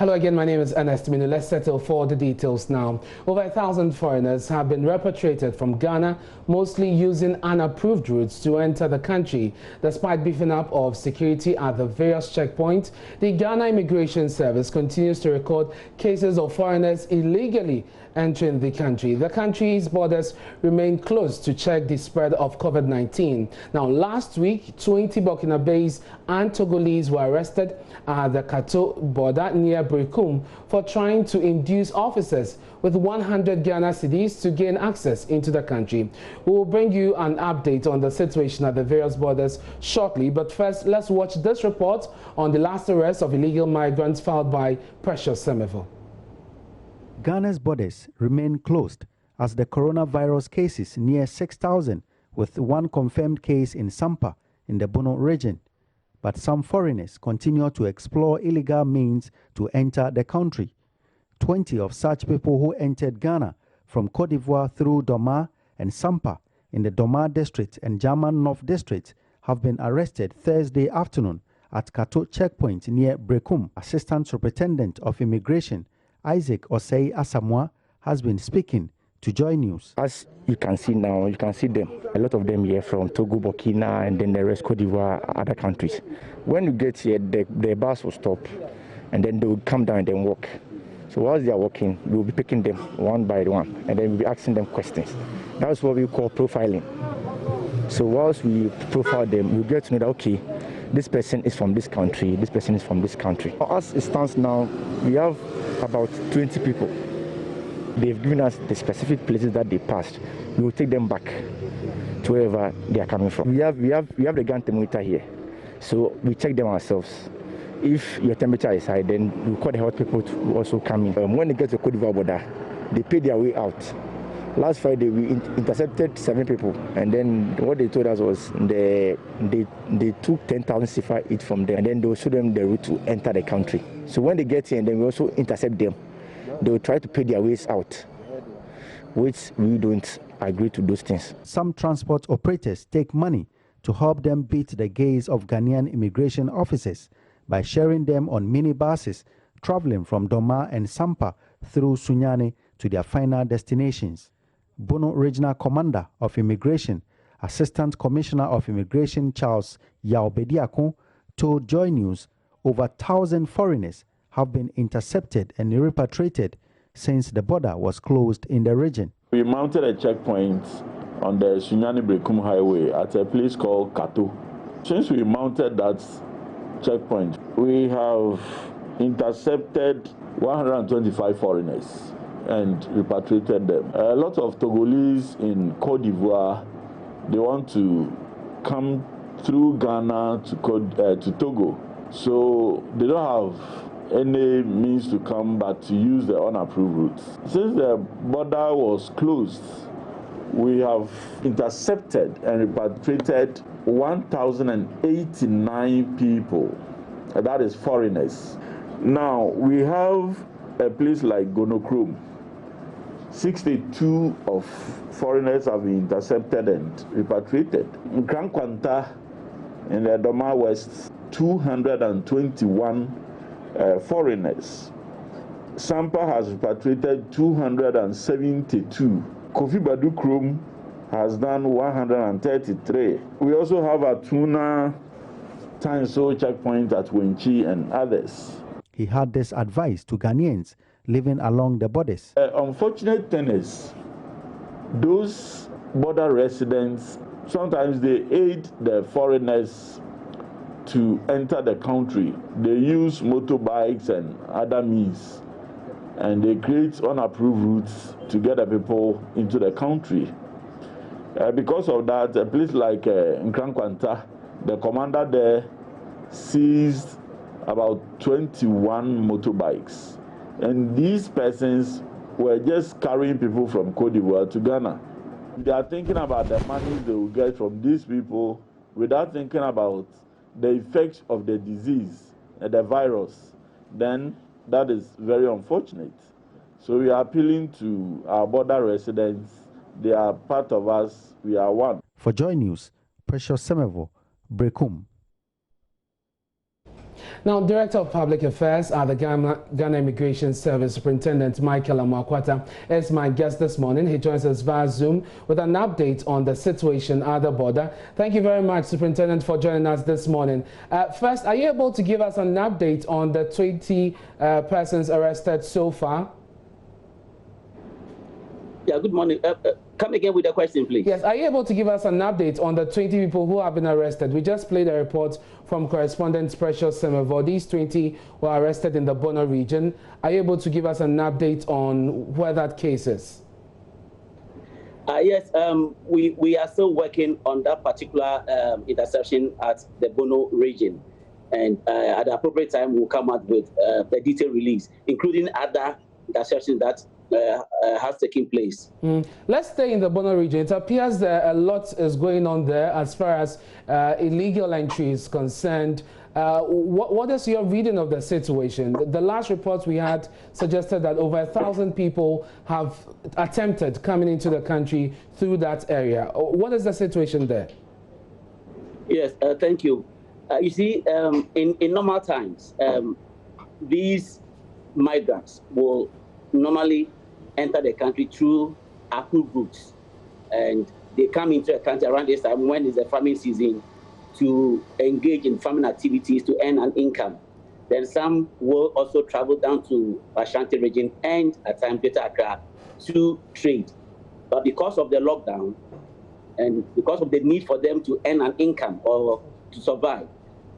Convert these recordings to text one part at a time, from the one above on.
Hello again, my name is Ernest Minu. Let's settle for the details now. Over 1,000 foreigners have been repatriated from Ghana, mostly using unapproved routes to enter the country. Despite beefing up of security at the various checkpoints, the Ghana Immigration Service continues to record cases of foreigners illegally entering the country. The country's borders remain closed to check the spread of COVID-19. Now, last week, 20 Burkinabés and Togolese were arrested at the Kato border near Brekum for trying to induce officers with 100 Ghana cedis to gain access into the country. We will bring you an update on the situation at the various borders shortly, but first, let's watch this report on the last arrest of illegal migrants filed by Precious Semevo. Ghana's borders remain closed as the coronavirus cases near 6,000, with one confirmed case in Sampa in the Bono region. But some foreigners continue to explore illegal means to enter the country. 20 of such people who entered Ghana from Côte d'Ivoire through Doma and Sampa in the Doma district and German North district have been arrested Thursday afternoon at Kato checkpoint near Brekum. Assistant Superintendent of Immigration Isaac Osei Asamoah has been speaking to JoyNews. As you can see now, you can see them. A lot of them here from Togo, Burkina, and then the rest, Côte d'Ivoire, other countries. When you get here, the bus will stop, and then they will come down and then walk. So whilst they are walking, we will be picking them one by one, and then we'll be asking them questions. That's what we call profiling. So whilst we profile them, we get to know that, okay, this person is from this country, this person is from this country. As it stands now, we have about 20 people. They've given us the specific places that they passed. We will take them back to wherever they are coming from. We have the gun thermometer here, so we check them ourselves. If your temperature is high, then we call the health people to also come in. When they get to Côte d'Ivoire border, they pay their way out. Last Friday, we intercepted 7 people, and then what they told us was they took 10,000 CFA each from them, and then they will show them the route to enter the country. So when they get here, and then we also intercept them, they will try to pay their ways out, which we don't agree to those things. Some transport operators take money to help them beat the gaze of Ghanaian immigration officers by sharing them on minibuses traveling from Doma and Sampa through Sunyani to their final destinations. Bono Regional Commander of Immigration, Assistant Commissioner of Immigration Charles Yaobediako, told JoyNews over 1,000 foreigners have been intercepted and repatriated since the border was closed in the region. We mounted a checkpoint on the Sunyani-Brekum highway at a place called Kato. Since we mounted that checkpoint, we have intercepted 125 foreigners and repatriated them. A lot of Togolese in Côte d'Ivoire, they want to come through Ghana to Togo. So they don't have any means to come but to use the unapproved routes. Since the border was closed, we have intercepted and repatriated 1,089 people. That is foreigners. Now, we have a place like Gonokrom. 62 of foreigners have been intercepted and repatriated. In Krankwanta, in the Doma West, 221 foreigners. Sampa has repatriated 272. Kofi Badu Krom has done 133. We also have a Tuna Tanso checkpoint at Wenchi and others. He had this advice to Ghanaians living along the borders. Unfortunate thing is, those border residents, sometimes they aid the foreigners to enter the country. They use motorbikes and other means, and they create unapproved routes to get the people into the country. Because of that, a place like Nkrankwanta, the commander there seized about 21 motorbikes. And these persons were just carrying people from Côte d'Ivoire to Ghana. They are thinking about the money they will get from these people without thinking about the effects of the disease, the virus. Then that is very unfortunate. So we are appealing to our border residents. They are part of us. We are one. For JoyNews, Precious Semevo, Brekum. Now, Director of Public Affairs at the Ghana Immigration Service, Superintendent Michael Amoakwata, is my guest this morning. He joins us via Zoom with an update on the situation at the border. Thank you very much, Superintendent, for joining us this morning. First, are you able to give us an update on the 20 persons arrested so far? Yeah, good morning. Come again with the question, please. Yes, are you able to give us an update on the 20 people who have been arrested? We just played a report from correspondent Precious Semevo. These 20 were arrested in the Bono region. Are you able to give us an update on where that case is? Yes, we are still working on that particular interception at the Bono region. And at the appropriate time, we'll come out with a detailed release, including other interceptions that has taken place. Let's stay in the Bono region. It appears that a lot is going on there as far as illegal entry is concerned. What is your reading of the situation? The last reports we had suggested that over 1,000 people have attempted coming into the country through that area. What is the situation there? Yes, thank you. You see, in normal times, these migrants will normally enter the country through approved routes, and they come into the country around this time when it's the farming season to engage in farming activities to earn an income. Then some will also travel down to Ashanti region and at times Greater Accra to trade. But because of the lockdown and because of the need for them to earn an income or to survive,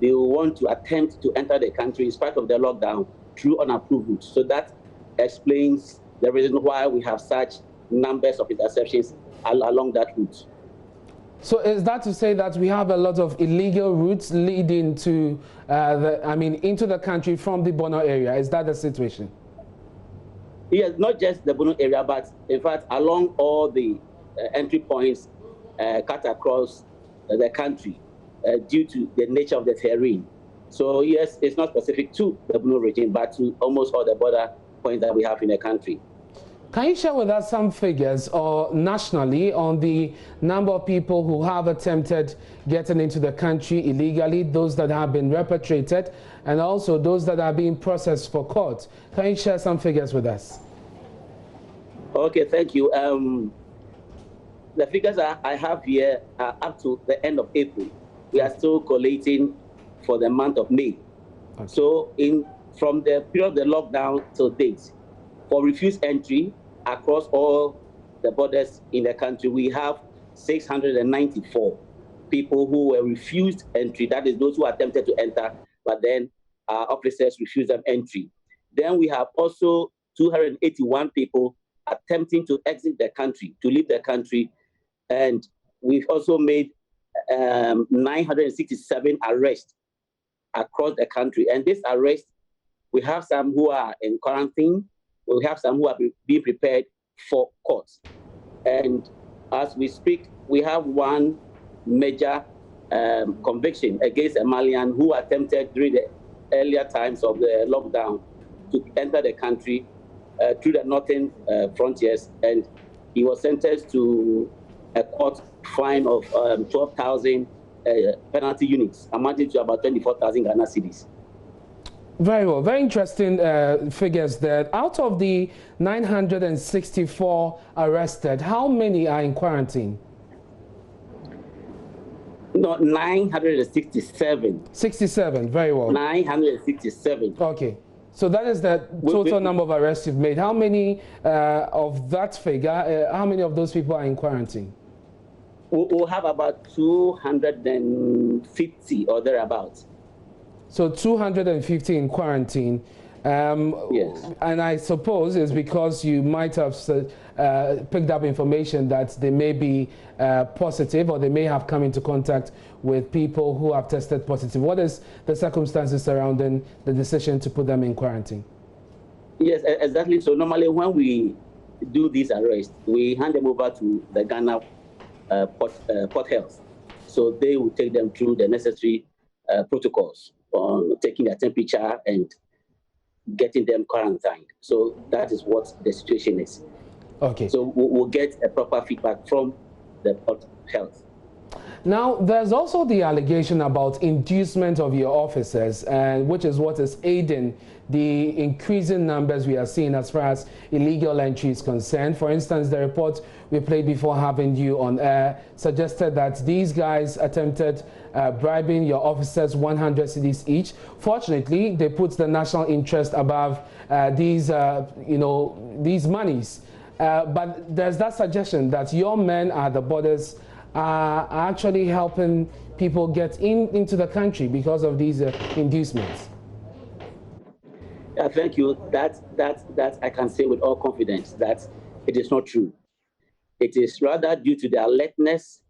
they will want to attempt to enter the country in spite of the lockdown through unapproved routes. So that explains the reason why we have such numbers of interceptions along that route. So is that to say that we have a lot of illegal routes leading to, into the country from the Bono area? Is that the situation? Yes, not just the Bono area, but in fact along all the entry points cut across the country due to the nature of the terrain. So yes, it's not specific to the Bono region, but to almost all the border points that we have in the country. Can you share with us some figures or nationally on the number of people who have attempted getting into the country illegally, those that have been repatriated, and also those that are being processed for court? Can you share some figures with us? Okay, thank you. The figures I have here are up to the end of April. We are still collating for the month of May. Okay. So from the period of the lockdown till date, for refused entry across all the borders in the country, we have 694 people who were refused entry. That is those who attempted to enter, but then officers refused them entry. Then we have also 281 people attempting to exit the country, to leave the country. And we've also made 967 arrests across the country. And this arrest, we have some who are in quarantine. We have some who are being prepared for court. And as we speak, we have one major conviction against a Malian who attempted during the earlier times of the lockdown to enter the country through the northern frontiers. And he was sentenced to a court fine of 12,000 penalty units, amounting to about 24,000 Ghana cedis. Very well, very interesting figures there. Out of the 964 arrested, how many are in quarantine? No, 967. 67, very well. 967. Okay, so that is the total number of arrests you've made. How many of that figure, how many of those people are in quarantine? We'll have about 250 or thereabouts. So 250 in quarantine. Yes. And I suppose it's because you might have picked up information that they may be positive, or they may have come into contact with people who have tested positive. What is the circumstances surrounding the decision to put them in quarantine? Yes, exactly. So normally when we do these arrests, we hand them over to the Ghana Port Health. So they will take them through the necessary protocols on taking their temperature and getting them quarantined. So that is what the situation is. Okay. So we'll get a proper feedback from the Port Health. Now, there's also the allegation about inducement of your officers, which is what is aiding the increasing numbers we are seeing as far as illegal entry is concerned. For instance, the report we played before having you on air suggested that these guys attempted bribing your officers 100 cedis each. Fortunately, they put the national interest above these monies. But there's that suggestion that your men at the borders are actually helping people get into the country because of these inducements. Thank you. That I can say with all confidence that it is not true. It is rather due to the alertness,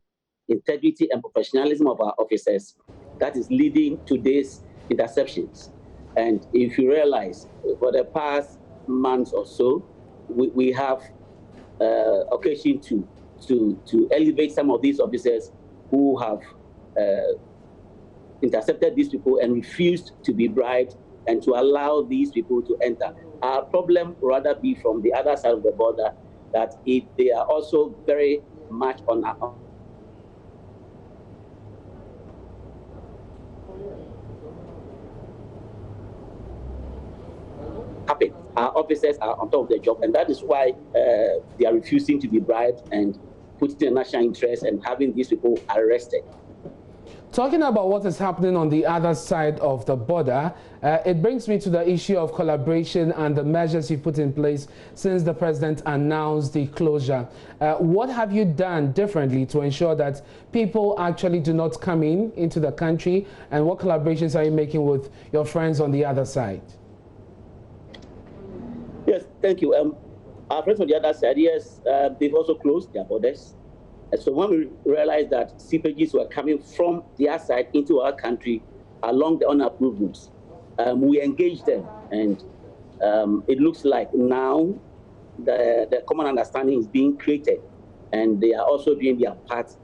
integrity, and professionalism of our officers that is leading to these interceptions. And if you realize, for the past months or so, we have occasion to elevate some of these officers who have intercepted these people and refused to be bribed and to allow these people to enter. Our problem rather be from the other side of the border, that they are also very much on our happen. Our officers are on top of their job, and that is why they are refusing to be bribed and putting the national interest and having these people arrested. Talking about what is happening on the other side of the border, it brings me to the issue of collaboration and the measures you put in place since the president announced the closure. What have you done differently to ensure that people actually do not come into the country, and what collaborations are you making with your friends on the other side? Yes, thank you. Our friends on the other side, yes, they've also closed their borders. And so when we realized that seepages were coming from their side into our country along the unapproved routes, we engaged them. And it looks like now the common understanding is being created. And they are also doing their part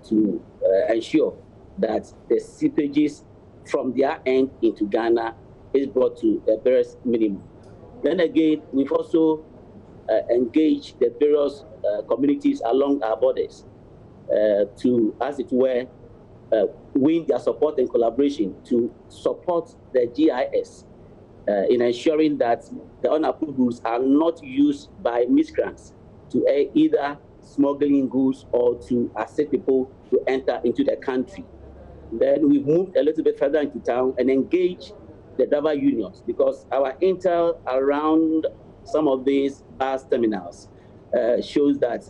to ensure that the seepages from their end into Ghana is brought to the barest minimum. Then again, we've also engaged the various communities along our borders to, as it were, win their support and collaboration to support the GIS in ensuring that the unapproved goods are not used by miscreants to either smuggling goods or to assist people to enter into the country. Then we've moved a little bit further into town and engaged the driver unions, because our intel around some of these bus terminals shows that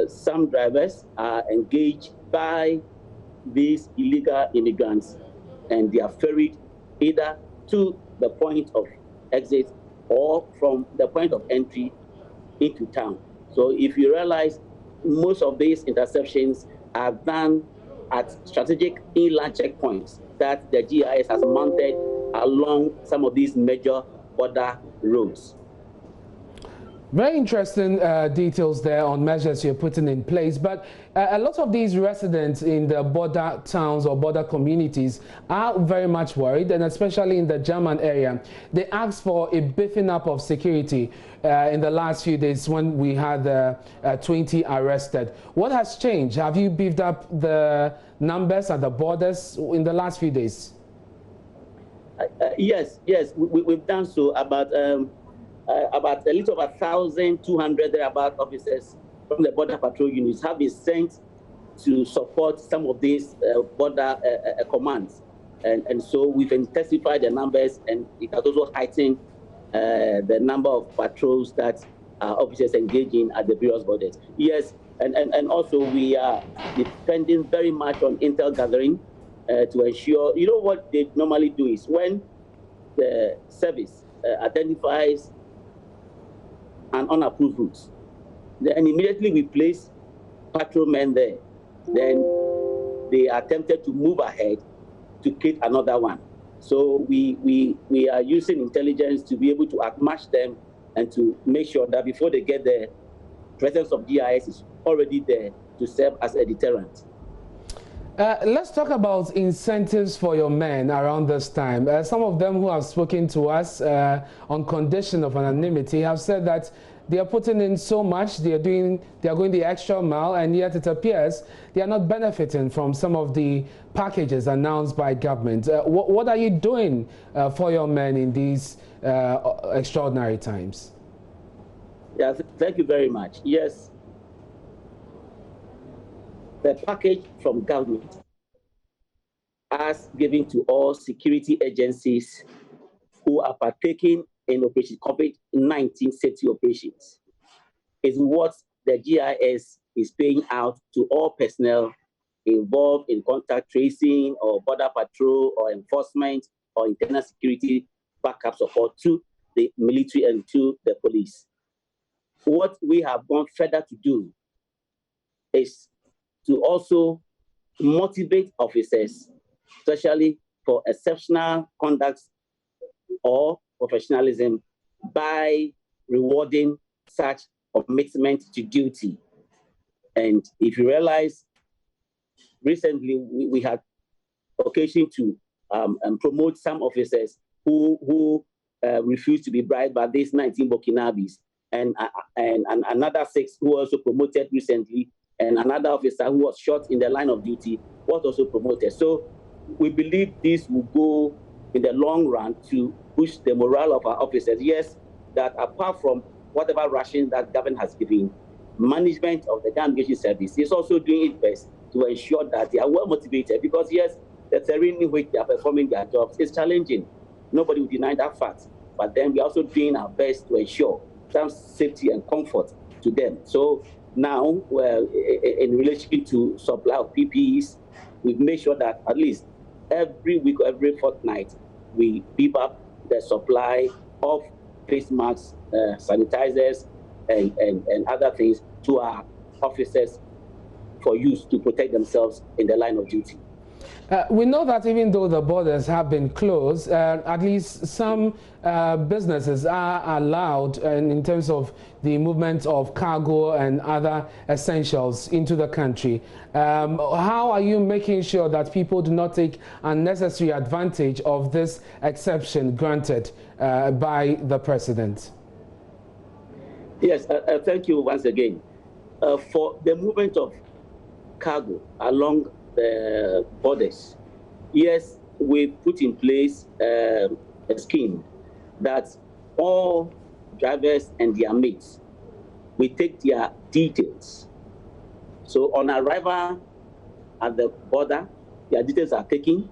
some drivers are engaged by these illegal immigrants, and they are ferried either to the point of exit or from the point of entry into town. So if you realize, most of these interceptions are done at strategic inland checkpoints that the GIS has mounted along some of these major border roads. Very interesting details there on measures you're putting in place, but a lot of these residents in the border towns or border communities are very much worried, and especially in the German area. They asked for a beefing up of security in the last few days when we had 20 arrested. What has changed? Have you beefed up the numbers at the borders in the last few days? Yes, we've done so. About a little over 1,200 thereabout officers from the border patrol units have been sent to support some of these border commands. And so we've intensified the numbers, and it has also heightened the number of patrols that officers engaging at the various borders. Yes, and also we are depending very much on intel gathering to ensure, you know, what they normally do is when the service identifies an unapproved route, then immediately we place patrolmen there. Then they are tempted to move ahead to create another one. So we are using intelligence to be able to outmatch them and to make sure that before they get there, presence of GIS is already there to serve as a deterrent. Let's talk about incentives for your men around this time. Some of them who have spoken to us on condition of anonymity have said that they are putting in so much, they are going the extra mile, and yet it appears they are not benefiting from some of the packages announced by government. What are you doing for your men in these extraordinary times? Yes, thank you very much. Yes, the package from government as given to all security agencies who are partaking in operation COVID-19 safety operations is what the GIS is paying out to all personnel involved in contact tracing or border patrol or enforcement or internal security backup support to the military and to the police. What we have gone further to do is to also motivate officers, especially for exceptional conduct or professionalism, by rewarding such commitment to duty. And if you realize, recently we had occasion to promote some officers who refused to be bribed by these 19 Burkinabes, and another 6 who also promoted recently, and another officer who was shot in the line of duty was also promoted. So we believe this will go in the long run to push the morale of our officers. Yes, that apart from whatever ration that government has given, management of the Gun Navigation Service is also doing its best to ensure that they are well motivated, because yes, the terrain in which they are performing their jobs is challenging. Nobody will deny that fact. But then we are also doing our best to ensure some safety and comfort to them. So now, well, in relation to supply of PPEs, we've made sure that at least every week or every fortnight, we beef up the supply of face masks, sanitizers, and other things to our officers for use to protect themselves in the line of duty. We know that even though the borders have been closed, at least some businesses are allowed in terms of the movement of cargo and other essentials into the country. How are you making sure that people do not take unnecessary advantage of this exception granted by the president? Yes, thank you once again. For the movement of cargo along the borders, yes, we put in place a scheme that all drivers and their mates, we take their details. So on arrival at the border, their details are taken.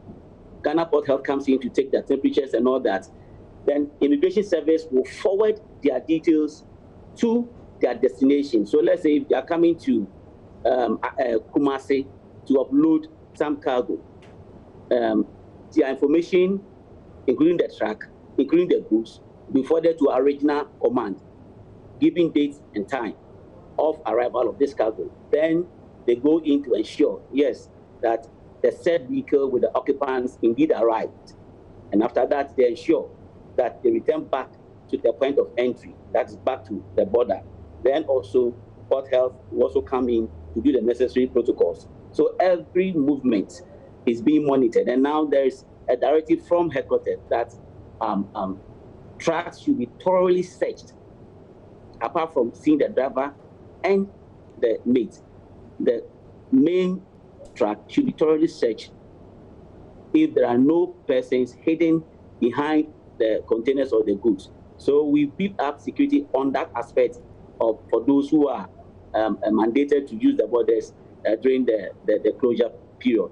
Ghana Port Health comes in to take their temperatures and all that. Then Immigration Service will forward their details to their destination. So let's say if they are coming to Kumasi to upload some cargo, their information, including the truck, including the goods, will be forwarded to our regional command, giving date and time of arrival of this cargo. Then they go in to ensure, yes, that the said vehicle with the occupants indeed arrived. And after that, they ensure that they return back to the point of entry, that is back to the border. Then also, Port Health will also come in to do the necessary protocols. So every movement is being monitored. And now there's a directive from headquarters that trucks should be thoroughly searched, apart from seeing the driver and the mate. The main truck should be thoroughly searched if there are no persons hidden behind the containers or the goods. So we beef up security on that aspect for those who are mandated to use the borders during the closure period.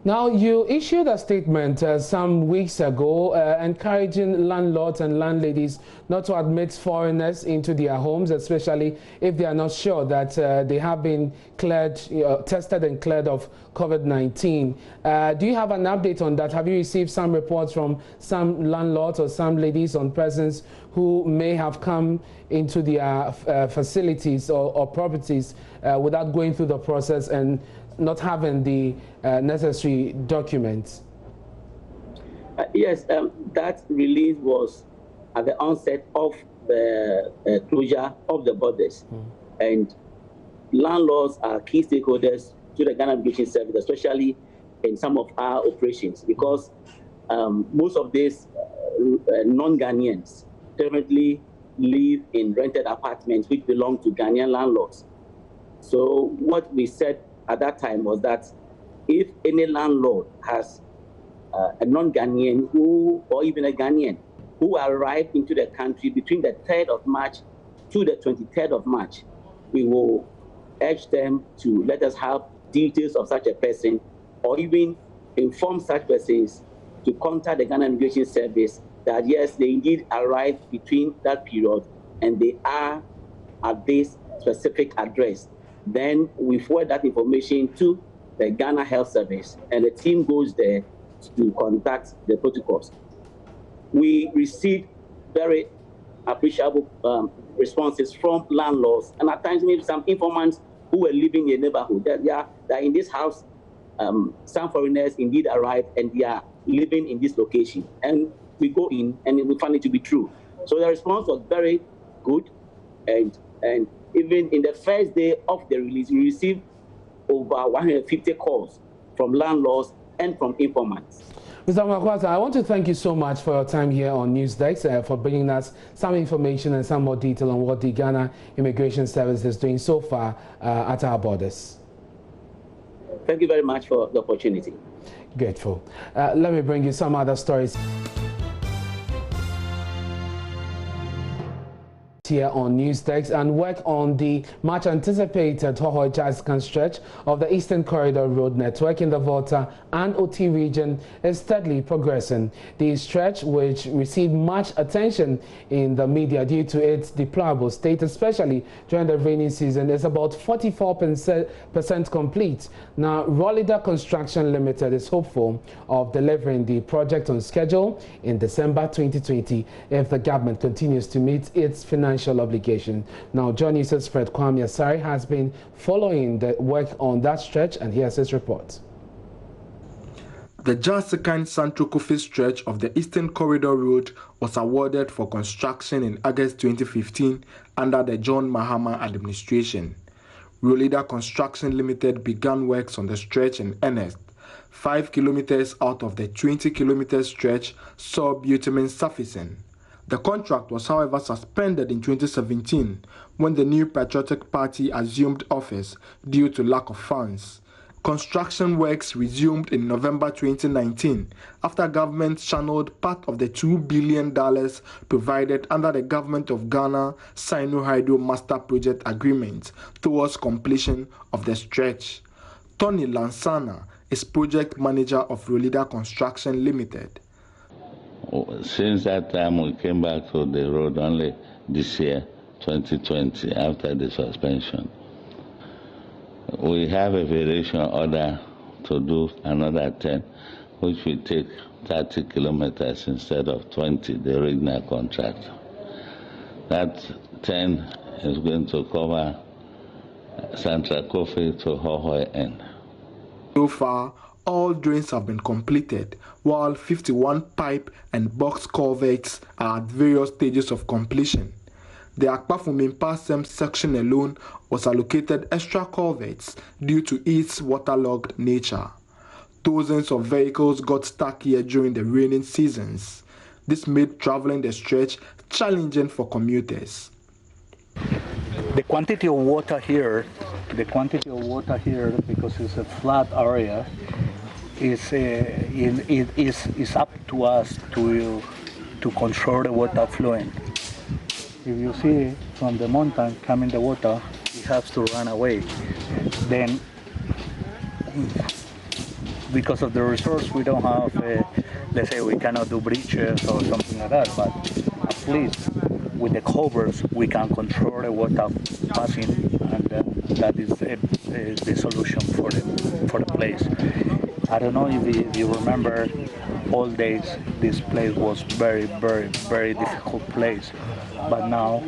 Now, you issued a statement some weeks ago encouraging landlords and landladies not to admit foreigners into their homes, especially if they are not sure that they have been cleared, tested and cleared of COVID-19. Do you have an update on that? Have you received some reports from some landlords or some ladies on persons who may have come into their facilities or properties without going through the process and not having the necessary documents? Yes, that release was at the onset of the closure of the borders. And landlords are key stakeholders to the Ghana Navigation Service, especially in some of our operations, because most of these non-Ghanaians definitely live in rented apartments which belong to Ghanaian landlords. So what we said at that time was that if any landlord has a non-Ghanaian or even a Ghanaian who arrived into the country between the 3rd of March to the 23rd of March, we will urge them to let us have details of such a person, or even inform such persons to contact the Ghana Immigration Service that yes, they indeed arrived between that period and they are at this specific address. Then we forward that information to the Ghana Health Service, and the team goes there to contact the protocols. We received very appreciable responses from landlords, and at times maybe some informants who were living in the neighborhood that in this house, some foreigners indeed arrived and they are living in this location. And we go in and we find it to be true. So the response was very good, and even in the first day of the release, we received over 150 calls from landlords and from informants. Mr. Makwasa, I want to thank you so much for your time here on News Desk, for bringing us some information and some more detail on what the Ghana Immigration Service is doing so far at our borders. Thank you very much for the opportunity. Grateful. Let me bring you some other stories here on News Desk, and work on the much anticipated Hohoi-Jaskan stretch of the Eastern Corridor Road network in the Volta and OT region is steadily progressing. The stretch, which received much attention in the media due to its deplorable state, especially during the rainy season, is about 44% complete. Now, Rolida Construction Limited is hopeful of delivering the project on schedule in December 2020 if the government continues to meet its financial obligation. Now, JoyNews' Fred Kwame Asari has been following the work on that stretch, and here's his report. The Jaskan Central Kofi stretch of the Eastern Corridor Road was awarded for construction in August 2015 under the John Mahama administration. Rolida Construction Limited began works on the stretch in earnest. 5 kilometers out of the 20-kilometer stretch saw bitumen surfacing. The contract was, however, suspended in 2017 when the new Patriotic Party assumed office due to lack of funds. Construction works resumed in November 2019 after government channeled part of the $2 billion provided under the Government of Ghana Sino-Hydro Master Project Agreement towards completion of the stretch. Tony Lansana is project manager of Rolida Construction Limited. Since that time, we came back to the road only this year, 2020, after the suspension. We have a variation order to do another 10, which will take 30 kilometers instead of 20, the original contract. That 10 is going to cover Central Kofi to Hohoi end. So far, all drains have been completed, while 51 pipe and box culverts are at various stages of completion. The Akpafumim-Passem section alone was allocated extra culverts due to its waterlogged nature. Dozens of vehicles got stuck here during the raining seasons. This made traveling the stretch challenging for commuters. The quantity of water here, because it's a flat area, is up to us to control the water flowing. If you see from the mountain coming the water, it has to run away. Then, because of the resource, we don't have, let's say we cannot do bridges or something like that, but at least with the covers, we can control the water passing, and that is the solution for the place. I don't know if you remember, all days this place was very, very, very difficult place. But now,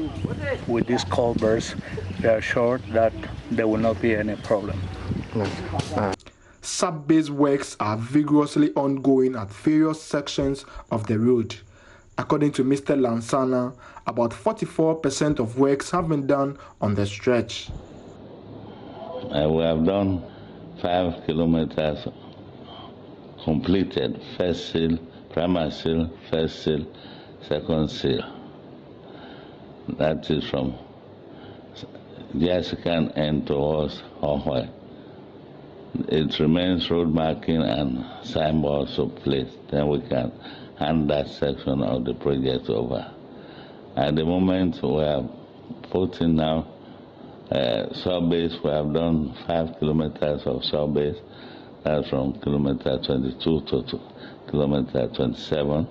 with these culverts, they are sure that there will not be any problem. Sub-base works are vigorously ongoing at various sections of the road. According to Mr. Lansana, about 44% of works have been done on the stretch. We have done 5 kilometers completed, first seal, primary seal, first seal, second seal. that is from Jessican end towards Hohoi. It remains road marking and signboards of place. Then we can hand that section of the project over. At the moment, we are putting now surveys. We have done 5 kilometers of surveys. That's from kilometer 22 to kilometer 27.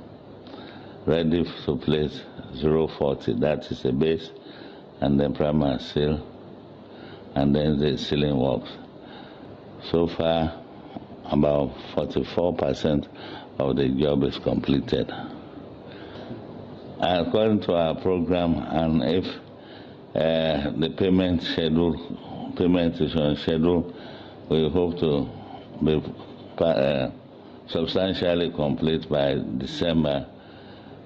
Ready to place 040. That is a base, and then primary seal, and then the sealing works. So far, about 44% of the job is completed. According to our program, and if the payment is on schedule, we hope to be substantially complete by December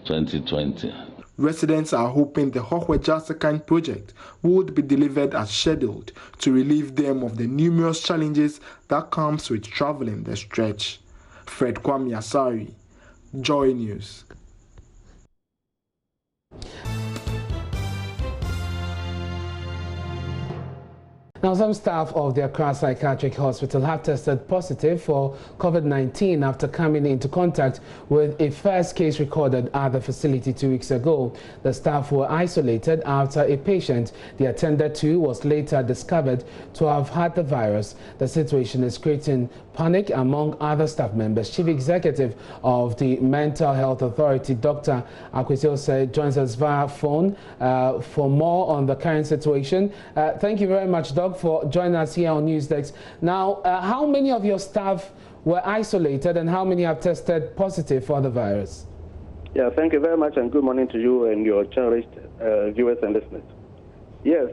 2020. Residents are hoping the Hohwe-Jasakan project would be delivered as scheduled to relieve them of the numerous challenges that comes with traveling the stretch. Fred Kwame Asari, Joy News. Now, some staff of the Accra Psychiatric Hospital have tested positive for COVID-19 after coming into contact with a first case recorded at the facility 2 weeks ago. The staff were isolated after a patient they attended to was later discovered to have had the virus. The situation is creating panic among other staff members. Chief Executive of the Mental Health Authority, Dr. Akwesi, joins us via phone for more on the current situation. Thank you very much, Doc, for joining us here on News Desk. Now, how many of your staff were isolated and how many have tested positive for the virus? Yeah, thank you very much, and good morning to you and your cherished viewers and listeners. Yes,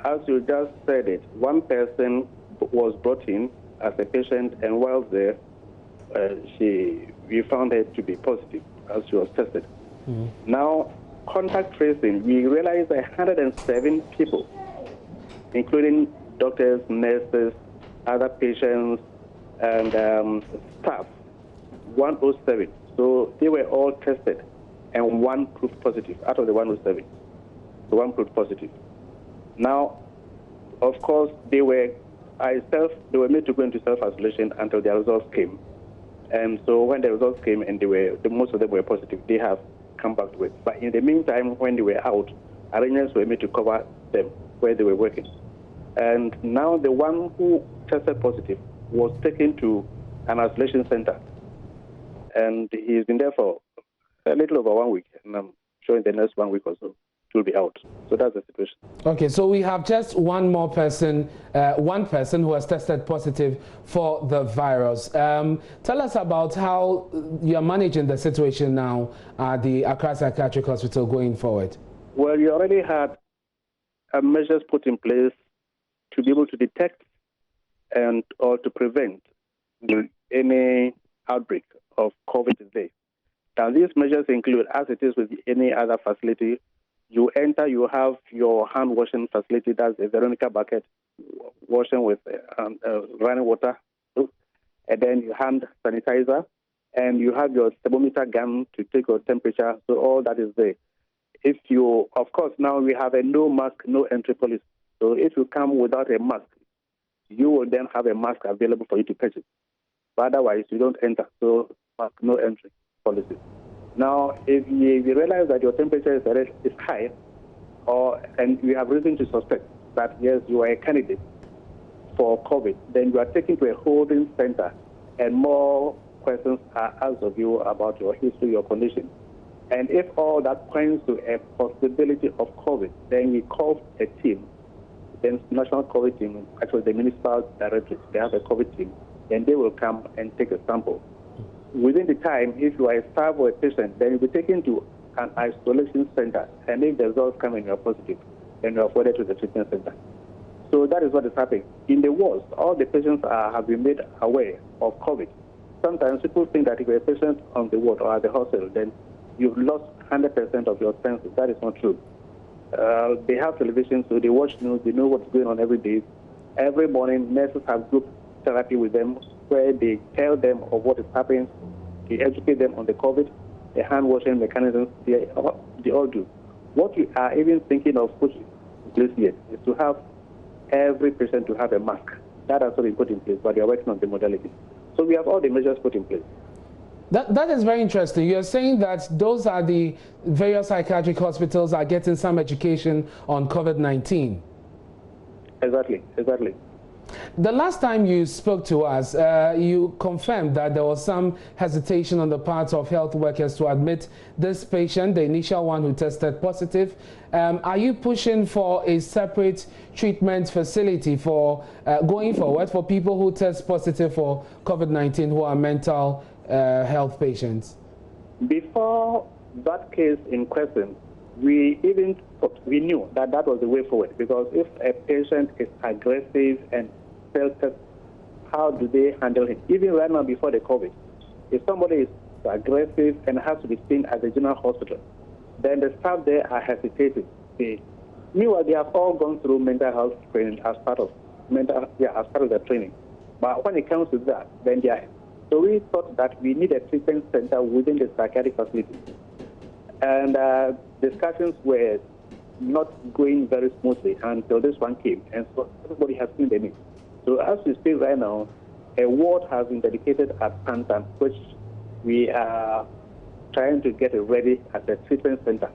as you just said it, one person was brought in as a patient, and while there, we found her to be positive as she was tested. Now, contact tracing, we realized 107 people, including doctors, nurses, other patients, and staff, 107. So they were all tested, and one proved positive out of the 107. So one proved positive. Now, of course, they were made to go into self-isolation until their results came. And so when the results came and most of them were positive, they have come back to it. But in the meantime, when they were out, arrangements were made to cover them where they were working. And now the one who tested positive was taken to an isolation center. And he's been there for a little over 1 week. And I'm sure in the next 1 week or so, he will be out. So that's the situation. Okay, so we have just one person who has tested positive for the virus. Tell us about how you're managing the situation now at the Accra Psychiatric Hospital going forward. Well, you already had measures put in place to be able to detect or to prevent any outbreak of COVID today. Now, these measures include, as it is with any other facility, you enter, you have your hand washing facility, that's a Veronica bucket, washing with running water, and then your hand sanitizer, and you have your thermometer gun to take your temperature, so all that is there. If you, of course, now we have a no mask, no entry policy. So if you come without a mask, you will then have a mask available for you to purchase. But otherwise, you don't enter, so mask, no entry policy. Now, if you realize that your temperature is high, and you have reason to suspect that, yes, you are a candidate for COVID, then you are taken to a holding center, and more questions are asked of you about your history, your condition. And if all that points to a possibility of COVID, then we call a team, the national COVID team, actually the municipal directorate, they have a COVID team, and they will come and take a sample. Within the time, if you are a staff or a patient, then you'll be taken to an isolation center, and if the results come and you are positive, then you are forwarded to the treatment center. So that is what is happening. In the wards, all the patients have been made aware of COVID. Sometimes people think that if you're a patient on the ward or at the hospital, then you've lost 100% of your senses. That is not true. They have television, so they watch news, they know what's going on every day. Every morning, nurses have group therapy with them where they tell them of what is happening, they educate them on the COVID, the hand washing mechanisms, they all do. What we are even thinking of putting in place yet is to have every patient to have a mask. That has already been put in place, but we are working on the modality. So we have all the measures put in place. That is very interesting. You're saying that those are the various psychiatric hospitals are getting some education on COVID-19. Exactly. The last time you spoke to us, you confirmed that there was some hesitation on the part of health workers to admit this patient, the initial one who tested positive. Are you pushing for a separate treatment facility for going forward for people who test positive for COVID-19 who are mental health patients? Before that case in question, we knew that was the way forward, because if a patient is aggressive and self-test, how do they handle him? Even right now before the COVID, if somebody is aggressive and has to be seen at the general hospital, then the staff there are hesitating. Meanwhile, they have all gone through mental health training as part of their training. But when it comes to that, then they are. So we thought that we need a treatment center within the psychiatric facility. And discussions were not going very smoothly until this one came. And so everybody has seen the need. So as we speak right now, a ward has been dedicated at Pantan, which we are trying to get it ready as a treatment center.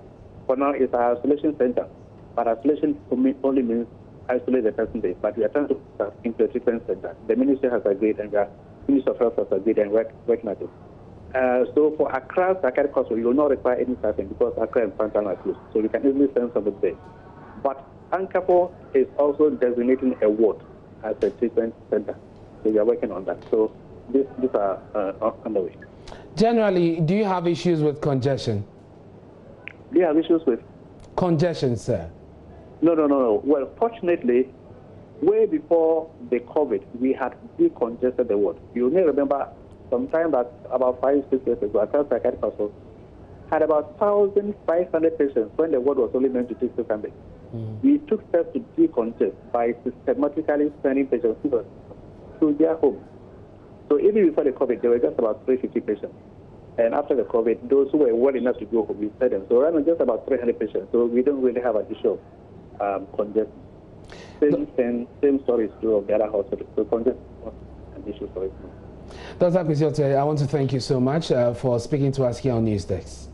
For now, it's an isolation center. But isolation only means isolate the person there. But we are trying to start into a treatment center. The ministry has agreed, and the Ministry of Health has agreed, and working at it. So for Accra Psychiatric Hospital, you will not require any staffing because Accra and Pantan are closed. So we can easily send somebody there. But Ankapo is also designating a ward as a treatment center. So we are working on that. So these are underway. Generally, do you have issues with congestion? Do you have issues with? Congestion, sir. No. Well, fortunately, way before the COVID, we had decongested the ward. You may remember sometime that about 5-6 years ago, Accra Psychiatric Hospital had about 1,500 patients when the ward was only meant to take 600. We took steps to decongest by systematically sending patients to their homes. So even before the COVID, there were just about 350 patients. And after the COVID, those who were well enough to go home, we sent them. So right now, just about 300 patients. So we don't really have an issue of congestion. Same story is true of the other hospitals. So congestion is not an issue for us. Dr. Kwesi, I want to thank you so much for speaking to us here on News Desk.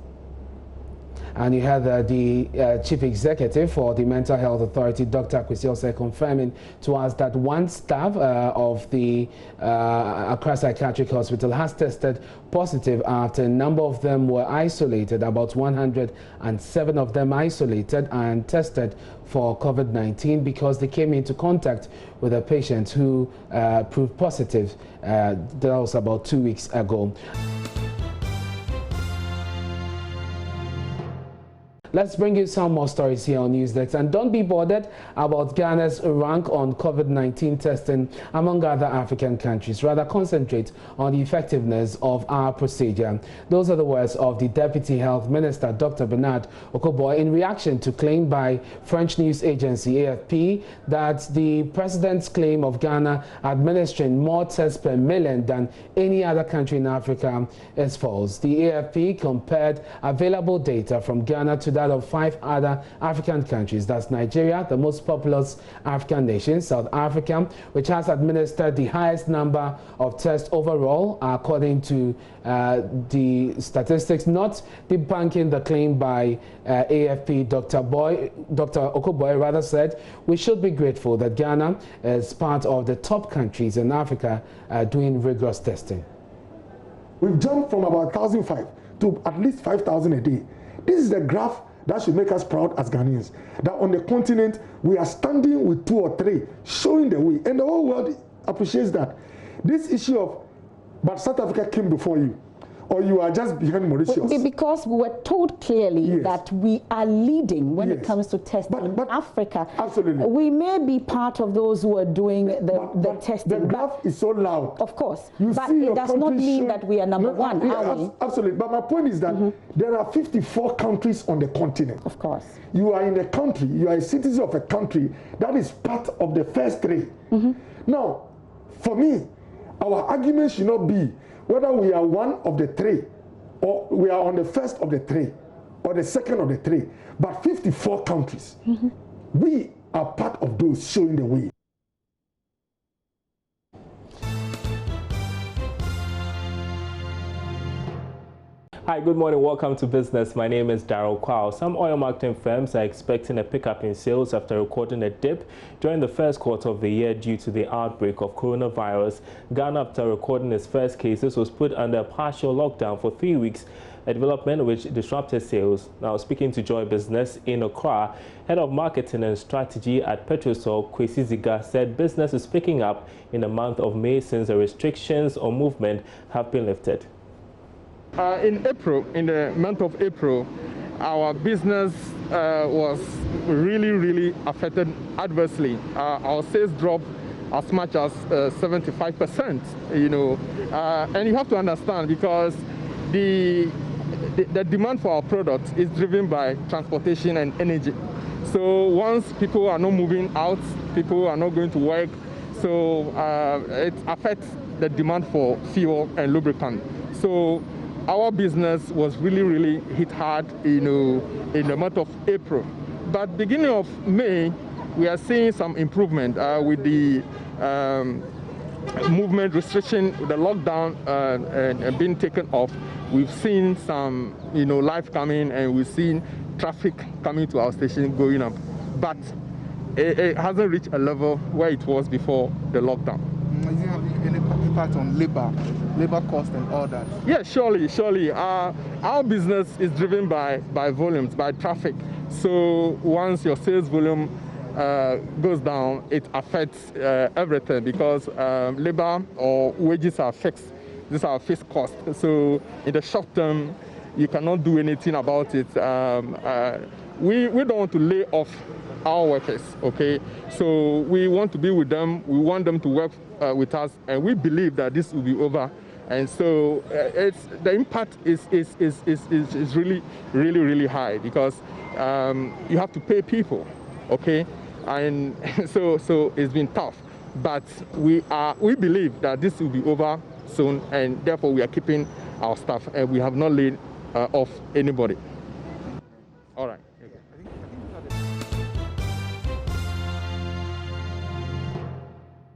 And you had the Chief Executive for the Mental Health Authority, Dr. Kwesi, confirming to us that one staff of the Accra Psychiatric Hospital has tested positive after a number of them were isolated, about 107 of them isolated and tested for COVID-19 because they came into contact with a patient who proved positive. That was about 2 weeks ago. Let's bring you some more stories here on News Desk. And don't be bothered about Ghana's rank on COVID-19 testing among other African countries. Rather, concentrate on the effectiveness of our procedure. Those are the words of the Deputy Health Minister, Dr. Bernard Okoboy, in reaction to claim by French news agency AFP that the president's claim of Ghana administering more tests per million than any other country in Africa is false. The AFP compared available data from Ghana to that of 5 other African countries. That's Nigeria, the most populous African nation, South Africa, which has administered the highest number of tests overall, according to the statistics, not debunking the claim by AFP. Dr. Okoboy rather said, we should be grateful that Ghana is part of the top countries in Africa doing rigorous testing. We've jumped from about 1,005 to at least 5,000 a day. This is the graph that should make us proud as Ghanaians. That on the continent, we are standing with 2 or 3, showing the way. And the whole world appreciates that. This issue of, but South Africa came before you, or you are just behind Mauritius. Because we were told clearly that we are leading when it comes to testing in Africa. Absolutely. We may be part of those who are doing the testing. The graph is so loud. Of course. But it does not mean that we are number one, are we? Absolutely. But my point is that there are 54 countries on the continent. Of course. You are in a country, you are a citizen of a country that is part of the first 3. Now, for me, our argument should not be whether we are one of the 3 or we are on the first of the 3. or the second or the third, but 54 countries. We are part of those showing the way. Hi, good morning. Welcome to Business. My name is Daryl Kwao. Some oil marketing firms are expecting a pickup in sales after recording a dip during the first quarter of the year due to the outbreak of coronavirus. Ghana, after recording its first cases, was put under a partial lockdown for 3 weeks, a development which disrupted sales. Now, speaking to Joy Business in Accra, Head of Marketing and Strategy at Petrosol, Kwesi Ziga, said business is picking up in the month of May since the restrictions on movement have been lifted. In April, in the month of April, our business was really affected adversely. Our sales dropped as much as 75%, you know, and you have to understand because the demand for our product is driven by transportation and energy. So once people are not moving out, people are not going to work, so it affects the demand for fuel and lubricant. So our business was really hit hard, you know, in the month of April. But beginning of May, we are seeing some improvement with the movement restriction, the lockdown and being taken off. We've seen some, you know, life coming, and we've seen traffic coming to our station going up. But it hasn't reached a level where it was before the lockdown. Is it having any impact on labor cost and all that? Yeah, surely. Our business is driven by volumes, by traffic. So once your sales volume goes down, it affects everything because labor or wages are fixed. These are fixed costs. So in the short term, you cannot do anything about it. We don't want to lay off our workers, okay? So we want to be with them. We want them to work with us, and we believe that this will be over. And so the impact is really high because you have to pay people, okay? And so it's been tough, but we believe that this will be over soon, and therefore we are keeping our staff, and we have not laid off anybody. All right.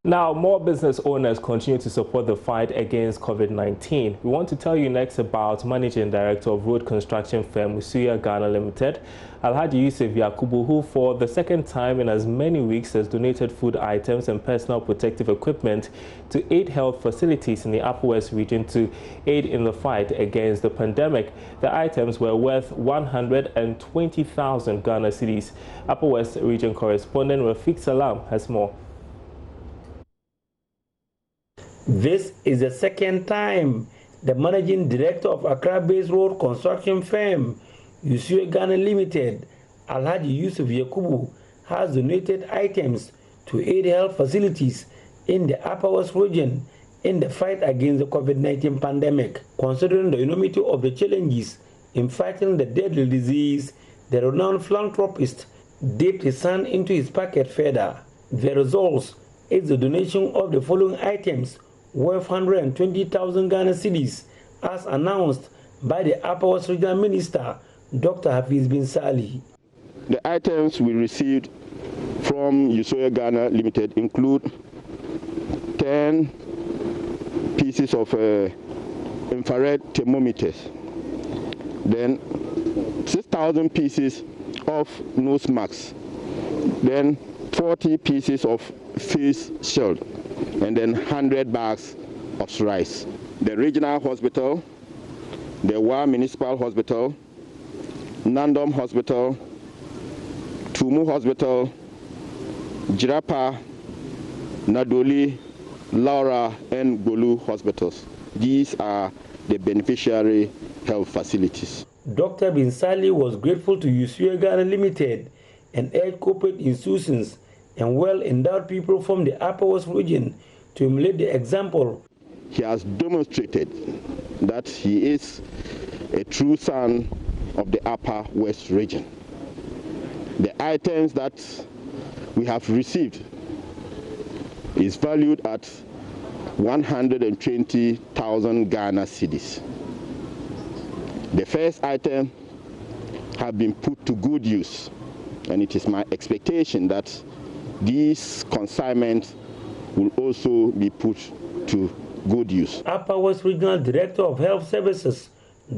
Now, more business owners continue to support the fight against COVID-19. We want to tell you next about Managing Director of road construction firm Usuya Ghana Limited, Alhaji Yusuf Yakubu, who for the second time in as many weeks has donated food items and personal protective equipment to 8 health facilities in the Upper West region to aid in the fight against the pandemic. The items were worth 120,000 Ghana cedis. Upper West region correspondent Rafiq Salam has more. This is the second time the managing director of Accra-based road construction firm Usuya Ghana Limited, Alhaji Yusuf Yakubu, has donated items to 8 health facilities in the Upper West region in the fight against the COVID-19 pandemic. Considering the enormity of the challenges in fighting the deadly disease, the renowned philanthropist dipped his hand into his pocket further. The result is the donation of the following items worth 120,000 Ghana cedis, as announced by the Upper West Regional Minister, Dr. Hafiz bin Salih. The items we received from Usuya Ghana Limited include 10 pieces of infrared thermometers, then 6,000 pieces of nose masks, then 40 pieces of face shield, and then 100 bags of rice. The regional hospital, the Wa Municipal Hospital, Nandom Hospital, Tumu Hospital, Jirapa, Nadoli, Laura, and Golu hospitals. These are the beneficiary health facilities. Dr. Bin Salih was grateful to Usuya Ghana Limited and urged corporate institutions and well-endowed people from the Upper West region to emulate the example. He has demonstrated that he is a true son of the Upper West region. The items that we have received is valued at 120,000 Ghana cedis. The first item have been put to good use. And it is my expectation that these consignments will also be put to good use. Upper West Regional Director of Health Services,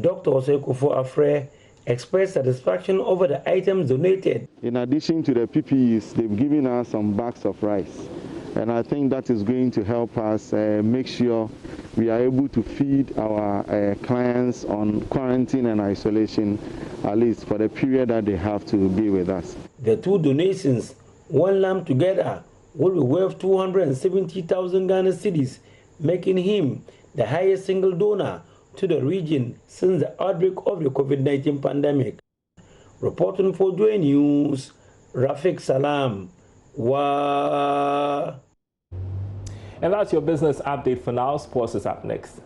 Dr. Osekufo Afre, expressed satisfaction over the items donated. In addition to the PPEs, they've given us some bags of rice. And I think that is going to help us make sure we are able to feed our clients on quarantine and isolation, at least for the period that they have to be with us. The two donations, one lamb together, will be worth 270,000 Ghana cedis, making him the highest single donor to the region since the outbreak of the COVID-19 pandemic. Reporting for JoyNews, Rafiq Salam. And that's your business update for now. Sports is up next.